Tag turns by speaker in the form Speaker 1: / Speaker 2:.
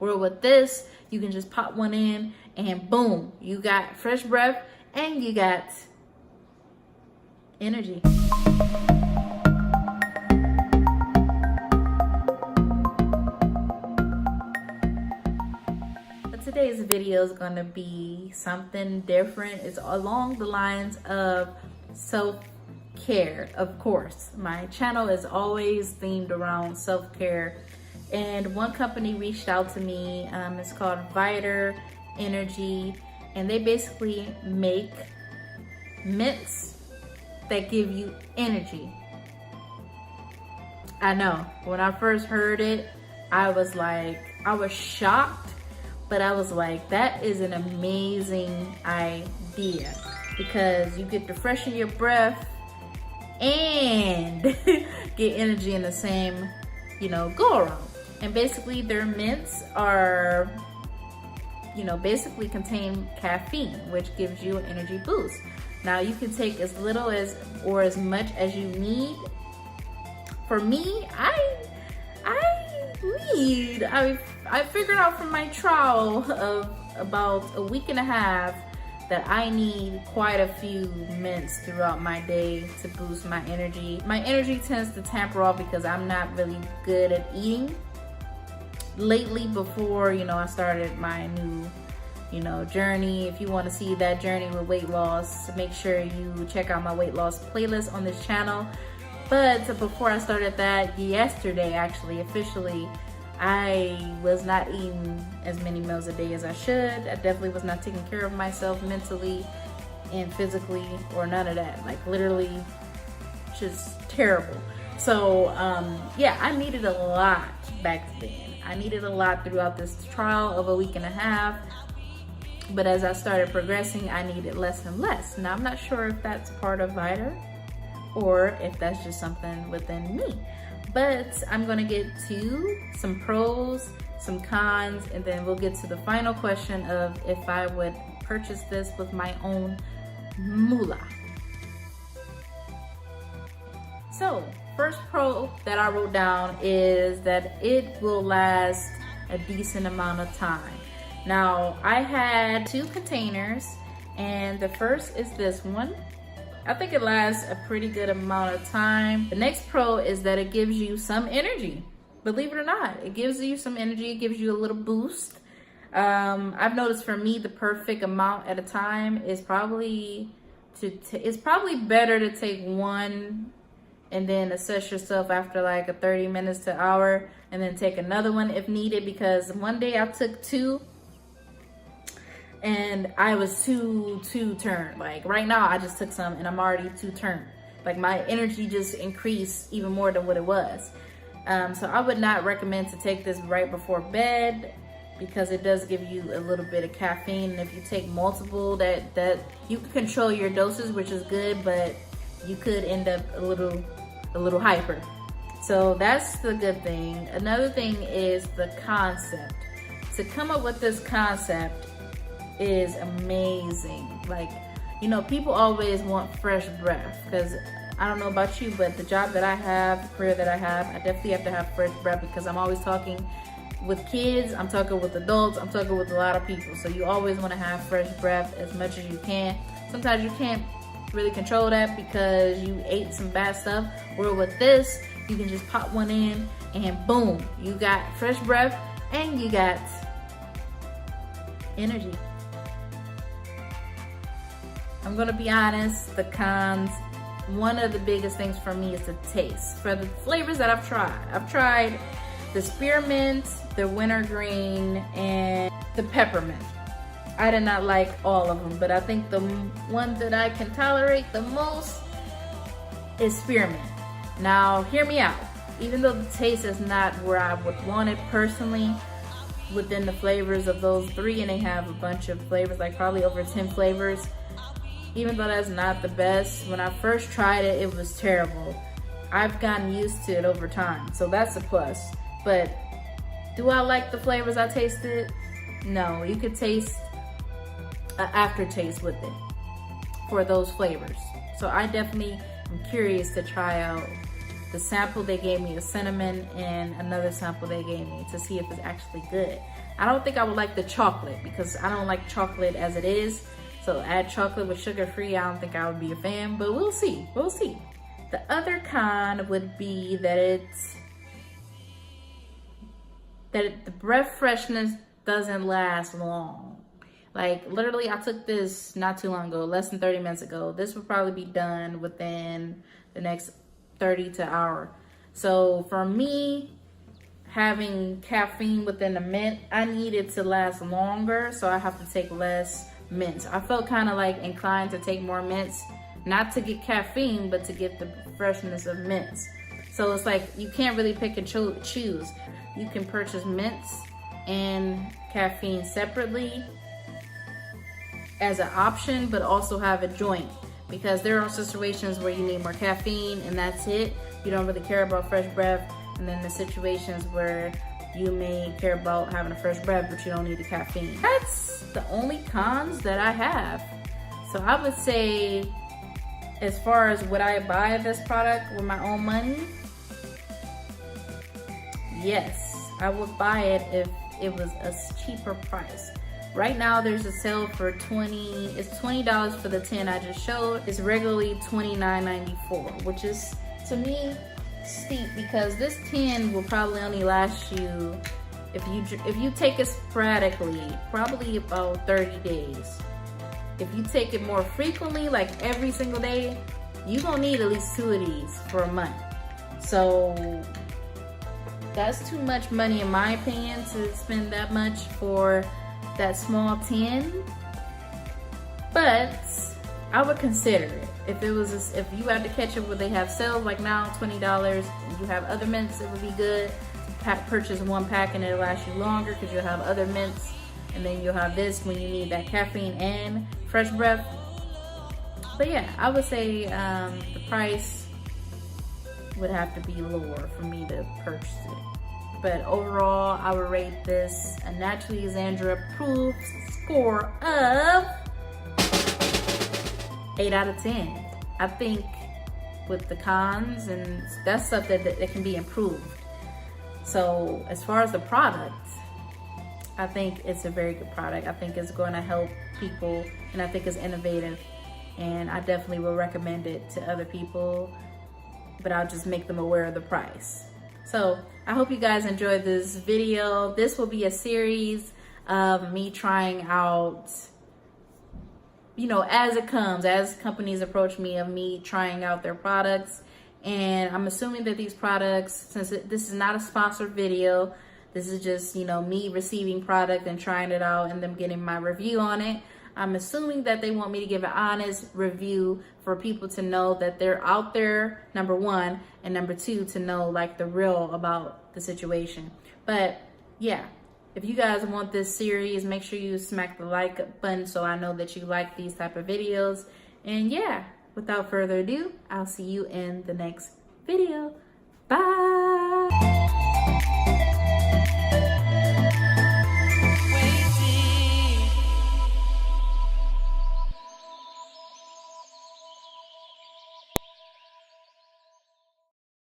Speaker 1: Where with this, you can just pop one in and boom, you got fresh breath and you got energy. Today's video is going to be something different. It's along the lines of self-care. Of course, my channel is always themed around self-care, and one company reached out to me. It's called Viter Energy, and they basically make mints that give you energy. I know, when I first heard it, I was shocked. But I was like, that is an amazing idea, because you get to freshen your breath and get energy in the same, go around. And basically their mints are, basically contain caffeine, which gives you an energy boost. Now you can take as little as or as much as you need. For me, I figured out from my trial of about a week and a half that I need quite a few mints throughout my day to boost my energy. My energy tends to tamper off because I'm not really good at eating. Lately, before, I started my new, journey. If you want to see that journey with weight loss, make sure you check out my weight loss playlist on this channel. But before I started that, yesterday actually, officially, I was not eating as many meals a day as I should. I definitely was not taking care of myself mentally and physically, or none of that. Like literally just terrible. So yeah, I needed a lot back then. I needed a lot throughout this trial of a week and a half. But as I started progressing, I needed less and less. Now I'm not sure if that's part of Viter or if that's just something within me. But I'm gonna get to some pros, some cons, and then we'll get to the final question of if I would purchase this with my own moolah. So, first pro that I wrote down is that it will last a decent amount of time. Now, I had 2 containers, and the first is this one. I think it lasts a pretty good amount of time. The next pro is that it gives you some energy. Believe it or not, it gives you some energy. It gives you a little boost. I've noticed for me, the perfect amount at a time is probably it's probably better to take one and then assess yourself after like a 30 minutes to hour, and then take another one if needed. Because one day I took 2. And I was too turned. Like right now, I just took some and I'm already too turned. Like my energy just increased even more than what it was. So I would not recommend to take this right before bed, because it does give you a little bit of caffeine. And if you take multiple, that you can control your doses, which is good, but you could end up a little hyper. So that's the good thing. Another thing is the concept. To come up with this concept is amazing. Like, people always want fresh breath, because I don't know about you, but the job that I have, the career that I have, I definitely have to have fresh breath, because I'm always talking with kids, I'm talking with adults, I'm talking with a lot of people. So you always want to have fresh breath as much as you can. Sometimes you can't really control that because you ate some bad stuff. Where with this, you can just pop one in and boom, you got fresh breath and you got energy. I'm gonna be honest, the cons, one of the biggest things for me is the taste. For the flavors that I've tried the spearmint, the wintergreen, and the peppermint. I did not like all of them, but I think the one that I can tolerate the most is spearmint. Now, hear me out. Even though the taste is not where I would want it personally, within the flavors of those 3, and they have a bunch of flavors, like probably over 10 flavors, even though that's not the best, when I first tried it, it was terrible. I've gotten used to it over time, so that's a plus. But do I like the flavors I tasted? No, you could taste an aftertaste with it for those flavors. So I definitely am curious to try out the sample they gave me of cinnamon and another sample they gave me to see if it's actually good. I don't think I would like the chocolate because I don't like chocolate as it is. So add chocolate with sugar-free, I don't think I would be a fan, but we'll see, we'll see. The other con would be that the breath freshness doesn't last long. Like literally, I took this not too long ago, less than 30 minutes ago. This would probably be done within the next 30 to hour. So for me, having caffeine within a mint, I need it to last longer, so I have to take less mints. I felt kind of like inclined to take more mints, not to get caffeine, but to get the freshness of mints. So it's like you can't really pick and choose. You can purchase mints and caffeine separately as an option, but also have a joint, because there are situations where you need more caffeine and that's it. You don't really care about fresh breath. And then the situations where you may care about having a fresh breath, but you don't need the caffeine. That's the only cons that I have. So I would say, as far as would I buy this product with my own money? Yes, I would buy it if it was a cheaper price. Right now there's a sale for it's $20 for the 10 I just showed. It's regularly $29.94, which is, to me, steep, because this 10 will probably only last you, if you take it sporadically, probably about 30 days. If you take it more frequently, like every single day, you're gonna need at least 2 of these for a month. So that's too much money in my opinion to spend that much for that small 10. But I would consider it. If you had to catch it where they have sales like now, $20, and you have other mints, it would be good. Purchase one pack and it'll last you longer because you'll have other mints, and then you'll have this when you need that caffeine and fresh breath. But yeah, I would say the price would have to be lower for me to purchase it. But overall, I would rate this a Naturally Xandra approved score of 8 out of 10. I think with the cons, and that's stuff that can be improved. So as far as the product, I think it's a very good product. I think it's going to help people, and I think it's innovative, and I definitely will recommend it to other people, but I'll just make them aware of the price. So I hope you guys enjoyed this video. This will be a series of me trying out, you know, as it comes, as companies approach me, of me trying out their products. And I'm assuming that these products, since this is not a sponsored video, this is just, you know, me receiving product and trying it out and them getting my review on it. I'm assuming that they want me to give an honest review for people to know that they're out there, number one, and number two, to know like the real about the situation. But yeah, if you guys want this series, make sure you smack the like button so I know that you like these type of videos. And yeah, without further ado, I'll see you in the next video. Bye.